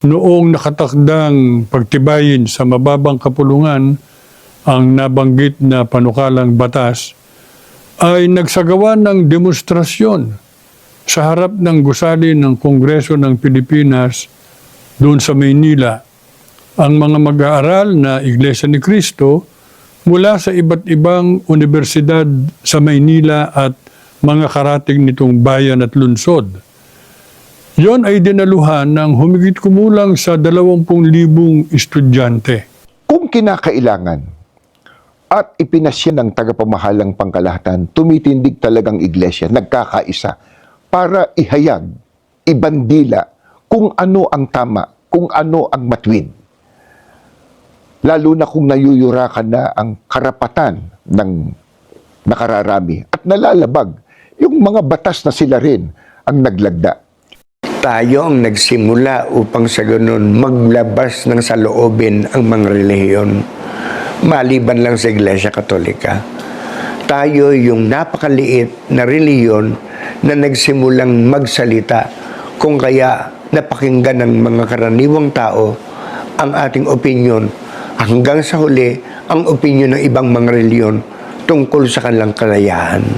noong nakatakdang pagtibayin sa mababang kapulungan ang nabanggit na panukalang batas, ay nagsagawa ng demonstrasyon sa harap ng gusali ng Kongreso ng Pilipinas doon sa Maynila. Ang mga mag-aaral na Iglesia ni Cristo mula sa iba't ibang universidad sa Maynila at mga karating nitong bayan at lunsod. Yon ay dinaluhan ng humigit kumulang sa 20,000 estudyante. Kung kinakailangan at ipinasya ng tagapamahalang pangkalahatan, tumitindig talagang iglesia, nagkakaisa, para ihayag, ibandila kung ano ang tama, kung ano ang matuwid. Lalo na kung nayuyurakan na ang karapatan ng nakararami at nalalabag yung mga batas na sila rin ang naglagda. Tayo ang nagsimula upang sa ganun maglabas ng saloobin ang mga relihiyon, maliban lang sa Iglesia Katolika. Tayo yung napakaliit na relihiyon na nagsimulang magsalita, kung kaya napakinggan ng mga karaniwang tao ang ating opinyon, hanggang sa huli ang opinyon ng ibang mga relihiyon tungkol sa kanilang kalayaan.